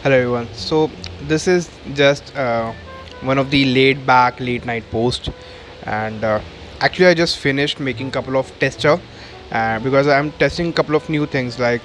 Hello everyone. So this is just one of the laid back late night posts, and actually I just finished making a couple of tester, because I'm testing a couple of new things like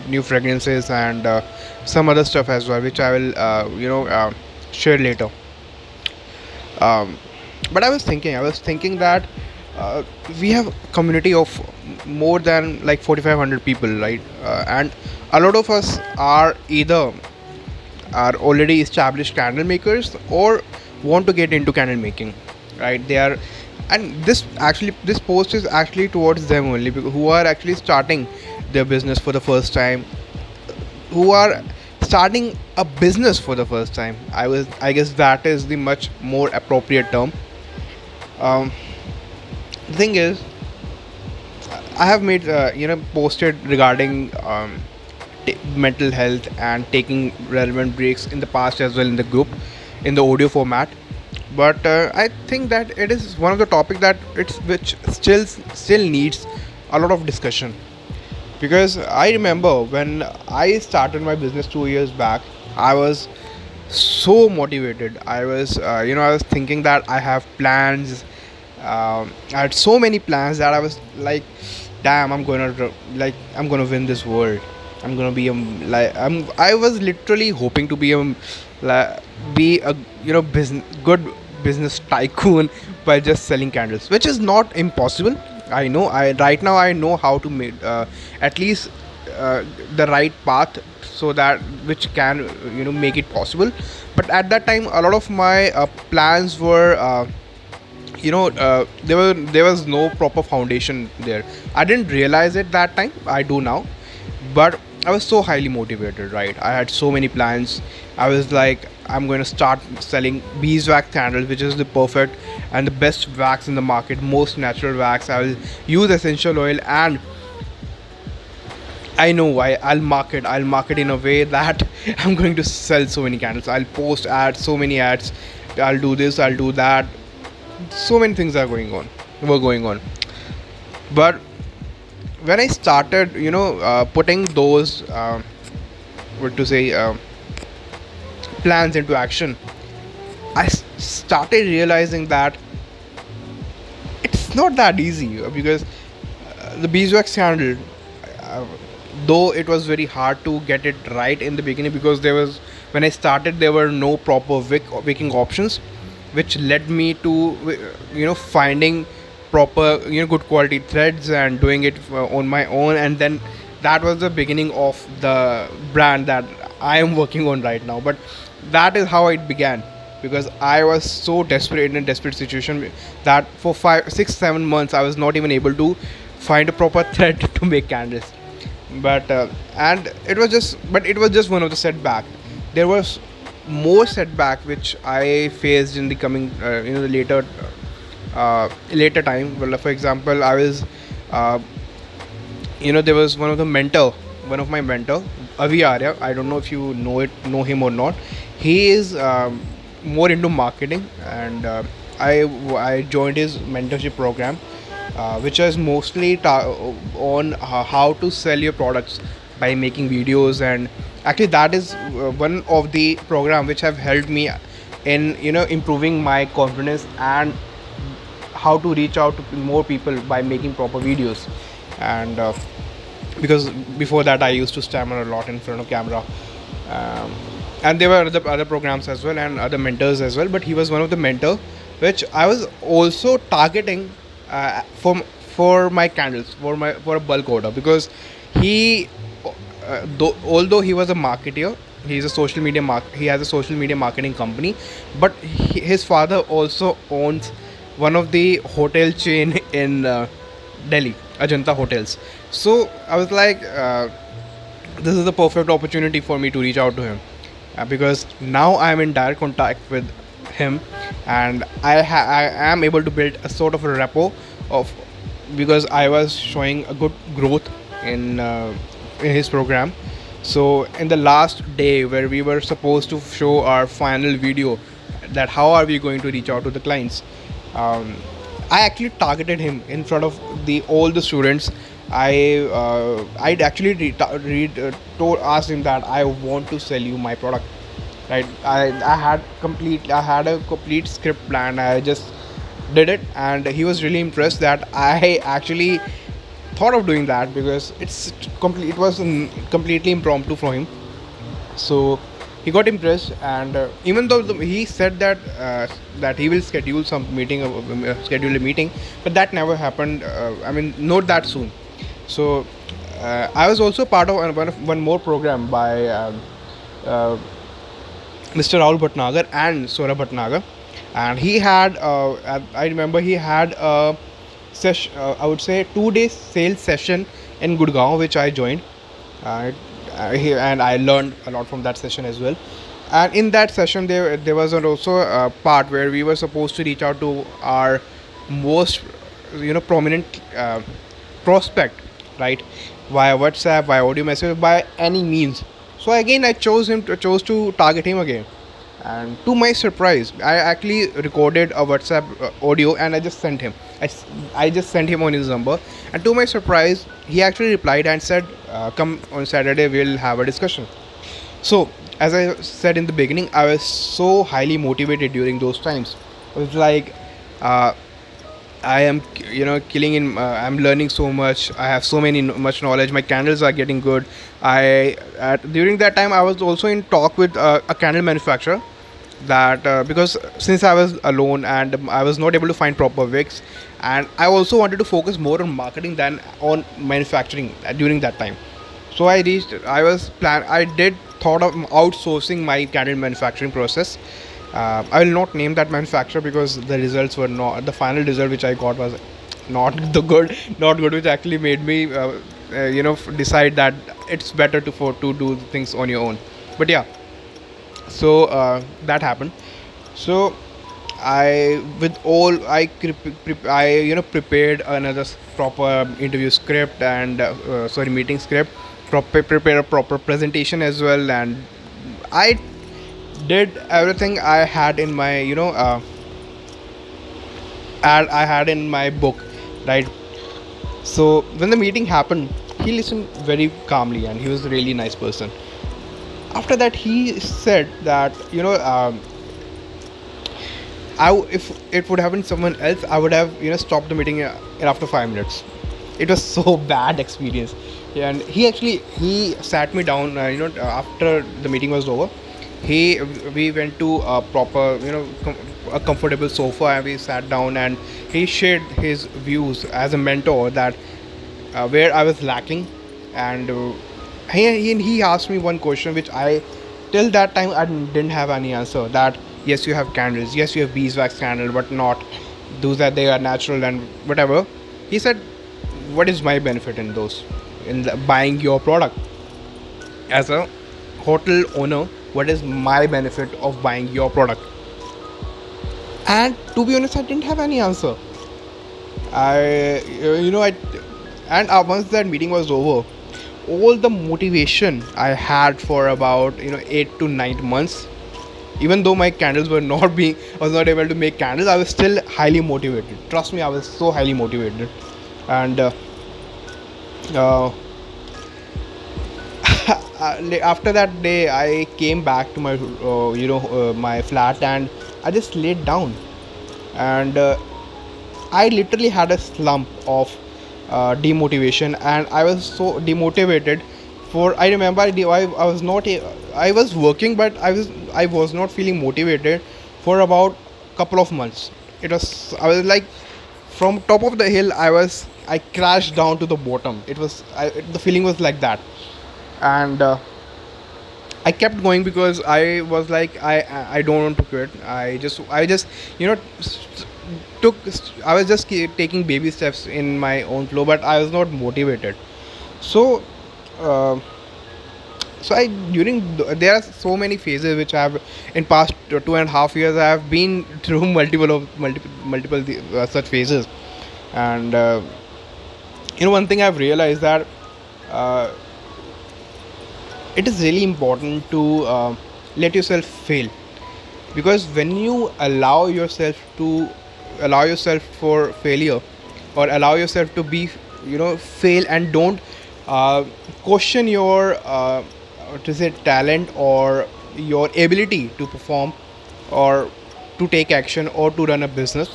new fragrances and some other stuff as well, which I will share later. Um, but I was thinking that uh, we have a community of more than like 4,500 people, right? And a lot of us are already established candle makers or want to get into candle making, right? They are, and this post is actually towards them only, who are actually starting their business for the first time, who are starting a business for the first time. I guess that is the much more appropriate term. um, the thing is, I have made posted regarding mental health and taking relevant breaks in the past as well in the group, in the audio format. But I think that it is one of the topic that it's which still needs a lot of discussion, because I remember when I started my business 2 years back, I was so motivated. I was thinking that I have plans. I had so many plans that I was like, damn, I'm gonna win this world. I'm gonna be I was literally hoping to be a business good business tycoon by just selling candles, which is not impossible. I know. I Right now I know how to make at least uh, the right path, so that which can make it possible. But at that time, a lot of my plans were. There was no proper foundation there. I didn't realize it that time. I do now, but I was so highly motivated, right? I had so many plans. I was like, I'm going to start selling beeswax candles, which is the perfect and the best wax in the market, most natural wax. I will use essential oil, and I know why. I'll market in a way that I'm going to sell so many candles. I'll post ads, so many ads. I'll do this, I'll do that. So many things were going on. But when I started, putting those, what to say, plans into action, started realizing that it's not that easy, because the beeswax candle, uh, though it was very hard to get it right in the beginning, because when I started, there were no proper wicking options, which led me to finding proper good quality threads and doing it on my own. And then that was the beginning of the brand that I am working on right now. But that is how it began, because I was so desperate, in a desperate situation, that for 5 6 7 months I was not even able to find a proper thread to make candles. But it was just one of the setback. There was more setback which I faced in the coming the later time. Well, for example, I was uh, there was one of my mentor, Avi Arya. I don't know if you know him or not. He is more into marketing, and I joined his mentorship program, which is mostly on how to sell your products by making videos. And actually, that is one of the program which have helped me in improving my confidence, and how to reach out to more people by making proper videos. And because before that I used to stammer a lot in front of camera. um, and there were other programs as well, and other mentors as well, but he was one of the mentor which I was also targeting for my candles, for a bulk order, because he although he was a marketer, he has a social media marketing company. But his father also owns one of the hotel chain in Delhi, Ajanta Hotels. So I was like, this is the perfect opportunity for me to reach out to him, because now I am in direct contact with him, and I am able to build a sort of a rapport of, because I was showing a good growth in his program. So in the last day where we were supposed to show our final video, that how are we going to reach out to the clients, um, I actually targeted him in front of the all the students. I'd actually asked him that I want to sell you my product, right? I had a complete script plan. I just did it, and he was really impressed that I actually thought of doing that, because it was completely impromptu for him. So he got impressed, and even though he said that he will schedule a meeting, but that never happened. I mean, not that soon. So I was also part of one more program by uh, Mr. Rahul Bhatnagar and Sora Bhatnagar, and he had I remember he had a session, I would say 2 days sales session in Gurgaon, which I joined. uh, and I learned a lot from that session as well. And in that session, there was also a part where we were supposed to reach out to our most prominent prospect, right, via WhatsApp, via audio message, by any means. So again, I chose to target him again. And to my surprise, I actually recorded a WhatsApp audio, and I just sent him on his number. And to my surprise, he actually replied and said, come on Saturday, we'll have a discussion. So as I said in the beginning, I was so highly motivated during those times. It was like, uh, I am, killing in. I'm learning so much. I have so much knowledge. My candles are getting good. During that time, I was also in talk with a candle manufacturer, that because since I was alone and I was not able to find proper wicks, and I also wanted to focus more on marketing than on manufacturing during that time. So I did thought of outsourcing my candle manufacturing process. I will not name that manufacturer, because the results were not, the final result which I got was not the good, not good, which actually made me decide that it's better to do things on your own. But yeah, so that happened. So I prepared another proper interview script, and meeting script, prepare a proper presentation as well. And I did everything I had in my I had in my book, right? So when the meeting happened, he listened very calmly, and he was a really nice person. After that, he said that, if it would have been someone else, I would have stopped the meeting after 5 minutes. It was so bad experience. Yeah, and he sat me down. After the meeting was over, he we went to a proper, a comfortable sofa, and we sat down, and he shared his views as a mentor, that where I was lacking. And he asked me one question, which I, till that time, I didn't have any answer. That yes, you have candles, yes, you have beeswax candle, but not those, that they are natural and whatever. He said, what is my benefit in those, buying your product as a hotel owner? What is my benefit of buying your product? And to be honest, I didn't have any answer. I you know I and Once that meeting was over, all the motivation I had for about 8 to 9 months, even though my candles were not being I was not able to make candles, I was still highly motivated. Trust me, I was so highly motivated. And uh, after that day, I came back to my my flat, and I just laid down. And I literally had a slump of demotivation, and I was so demotivated. For I remember, I was not I was working, but I was not feeling motivated for about couple of months. I was like, from top of the hill, I crashed down to the bottom. The feeling was like that. And I kept going, because I was like, I don't want to quit. I just you know took I was just taking baby steps in my own flow, but I was not motivated. So uh, I during there are so many phases which I have, in past 2.5 years, I have been through multiple such phases. And one thing I've realized, that uh, it is really important to let yourself fail, because when you allow yourself for failure, or allow yourself to be fail, and don't question your to say talent or your ability to perform or to take action or to run a business.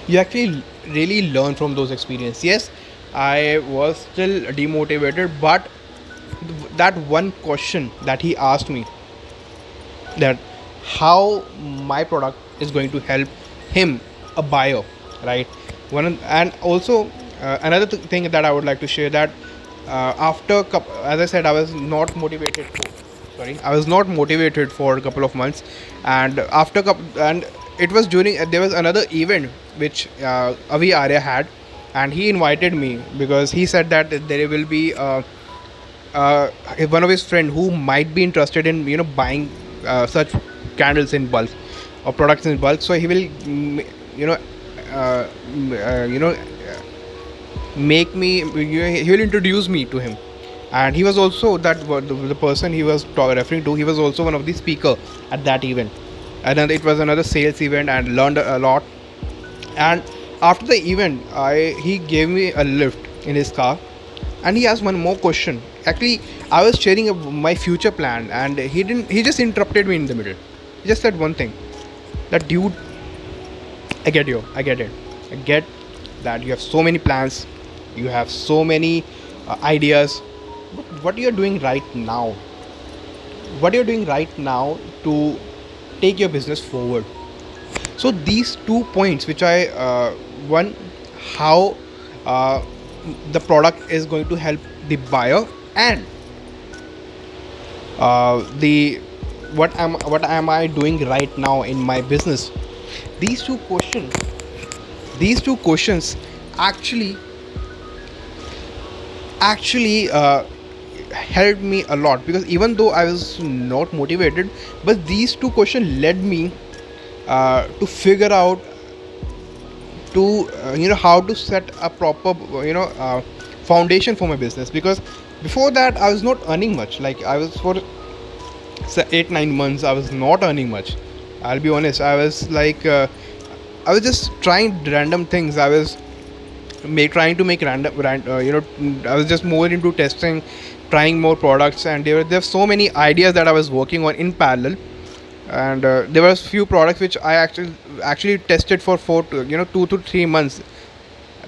You actually really learn from those experiences. Yes, I was still demotivated, but that one question that he asked me, that how my product is going to help him, a buyer, right? And also another thing that I would like to share, that as I said, I was not motivated I was not motivated for a couple of months. And and it was during there was another event which Avi Arya had, and he invited me because he said that there will be one of his friend who might be interested in buying such candles in bulk or products in bulk. So he will you know uh, you know make me he will introduce me to him. And he was also the person he was referring to, he was also one of the speaker at that event. And then it was another sales event, and learned a lot. And after the event, he gave me a lift in his car, and he asked one more question. Actually, I was sharing my future plan, and he just interrupted me in the middle. He just said one thing, that dude, I get you, I get it, I get that you have so many plans, you have so many ideas, but what you're doing right now, what you're doing right now to take your business forward. So these 2 points which I one, how uh, the product is going to help the buyer, and the what am I doing right now in my business. these two questions these two questions actually helped me a lot, because even though I was not motivated, but these two questions led me to figure out to how to set a proper foundation for my business. Because before that I was not earning much. Like, I was for 8-9 months I was not earning much. I'll be honest, I was like I was just trying random things. I was trying to make I was just more into testing, trying more products, and there were so many ideas that I was working on in parallel. And there was few products which I actually tested for 2 to 3 months,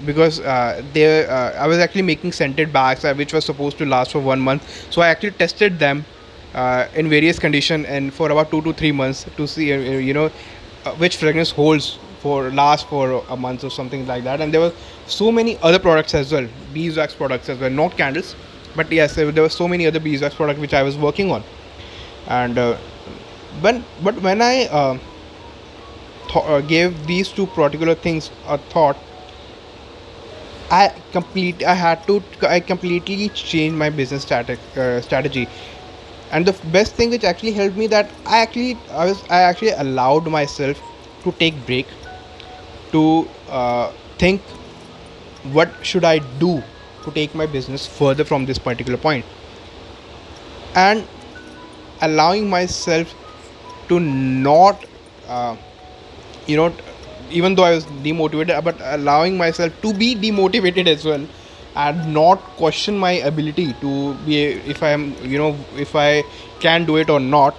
because I was actually making scented bags which was supposed to last for 1 month. So I actually tested them in various condition and for about 2 to 3 months to see which fragrance holds for last for a month or something like that. And there were so many other products as well, beeswax products as well, not candles, but yes, there were so many other beeswax products which I was working on. And when I gave these two particular things a thought, I completely changed my business strategy. And the best thing which actually helped me, that I actually allowed myself to take break, to think what should I do to take my business further from this particular point, and allowing myself to not you know even though I was demotivated, but allowing myself to be demotivated as well, and not question my ability to be, if I can do it or not.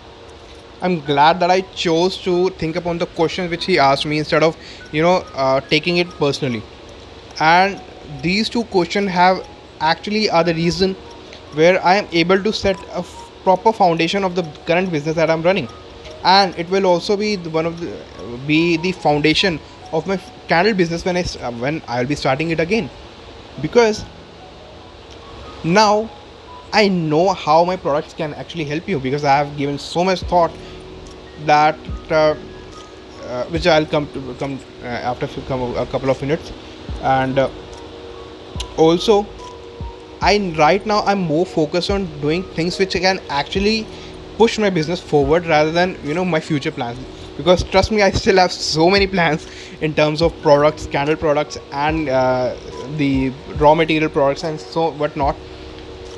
I'm glad that I chose to think upon the questions which he asked me, instead of taking it personally. And these two questions have actually are the reason where I am able to set a proper foundation of the current business that I'm running. And it will also be be the foundation of my candle business when I'll be starting it again. Because now I know how my products can actually help you, because I have given so much thought that which I'll come after a couple of minutes. And also, right now I'm more focused on doing things which can actually push my business forward, rather than my future plans. Because trust me, I still have so many plans in terms of products, candle products, and the raw material products and so whatnot.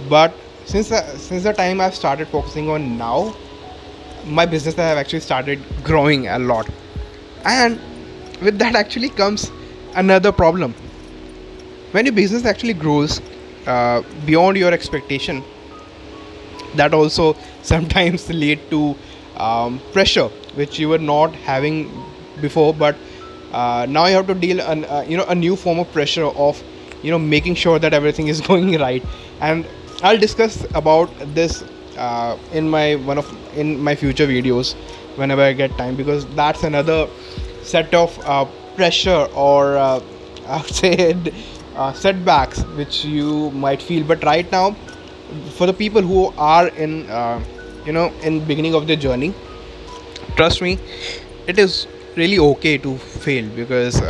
But since the time I've started focusing on now, my business have actually started growing a lot. And with that actually comes another problem. when your business actually grows beyond your expectation, that also sometimes lead to pressure which you were not having before, but now you have to deal a new form of pressure of making sure that everything is going right. And I'll discuss about this in my future videos whenever I get time, because that's another set of pressure or I would say setbacks which you might feel. But right now, for the people who are in in beginning of their journey, trust me, it is really okay to fail, because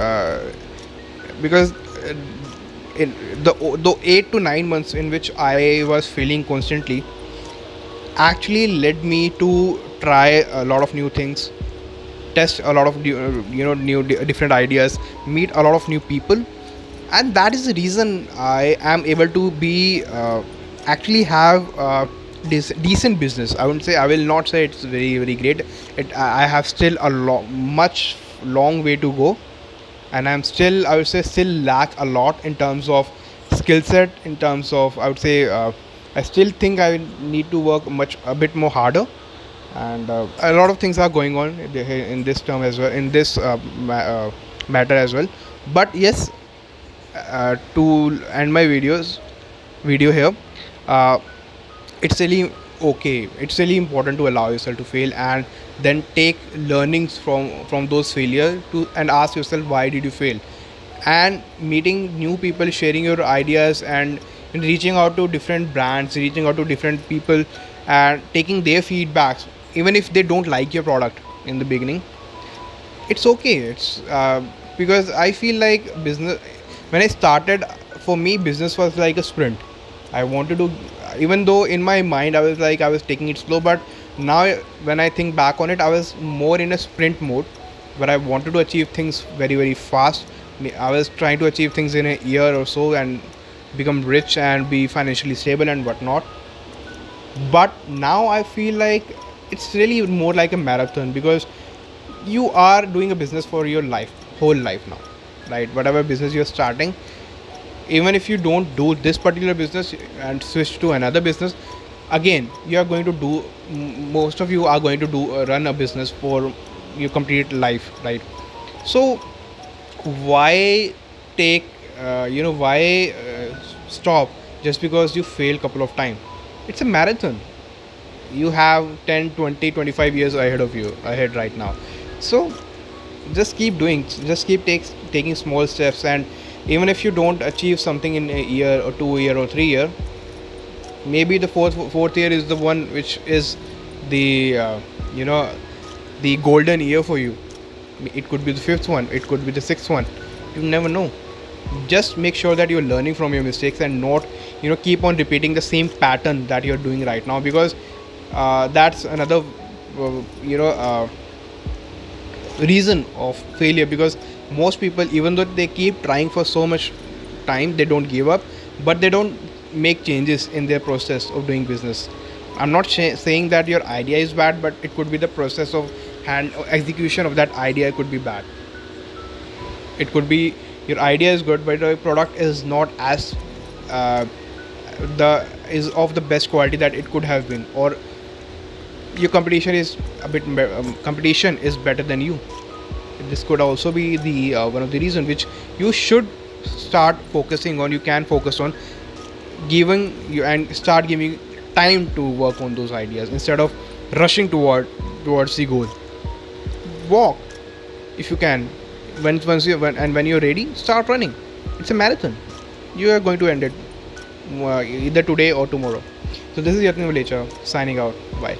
in the 8 to 9 months in which I was failing constantly actually led me to try a lot of new things, test a lot of different ideas, meet a lot of new people. And that is the reason I am able to be actually have this decent business. I wouldn't say, I will not say it's very very great. I have still a much long way to go, and I'm still, I would say, still lack a lot in terms of skill set, in terms of, I would say, I still think I need to work a bit more harder. And a lot of things are going on in this term as well, in this matter as well. But yes, to end my video here, uh, it's really okay, it's really important to allow yourself to fail, and then take learnings from those failure to, and ask yourself why did you fail. And meeting new people, sharing your ideas, and reaching out to different brands, reaching out to different people, and taking their feedbacks, even if they don't like your product in the beginning, it's okay. It's because I feel like business, when I started, for me business was like a sprint. I wanted to, even though in my mind I was like, I was taking it slow, but now when I think back on it, I was more in a sprint mode, where I wanted to achieve things very very fast. I was trying to achieve things in a year or so and become rich and be financially stable and whatnot. But now I feel like it's really more like a marathon, because you are doing a business for your life, whole life now, right? Whatever business you're starting, even if you don't do this particular business and switch to another business, again you are going to do, most of you are going to do run a business for your complete life, right? So why take why stop just because you fail couple of times? It's a marathon. You have 10, 20, 25 years ahead of you, ahead right now. So just keep doing, just keep taking small steps. And even if you don't achieve something in a year or 2 year or 3 year, maybe the fourth year is the one which is the the golden year for you. It could be the fifth one, it could be the sixth one, you never know. Just make sure that you're learning from your mistakes and not keep on repeating the same pattern that you're doing right now, because that's another reason of failure. Because most people, even though they keep trying for so much time, they don't give up, but they don't make changes in their process of doing business. I'm not saying that your idea is bad, but it could be the process of hand execution of that idea could be bad. It could be your idea is good, but your product is not as the is of the best quality that it could have been, or your competition is competition is better than you. This could also be the one of the reason which you should start focusing on. You can focus on giving you and start giving time to work on those ideas instead of rushing towards the goal. Walk if you can. When you're ready, start running. It's a marathon. You are going to end it either today or tomorrow. So this is Yatni Valecha signing out. Bye.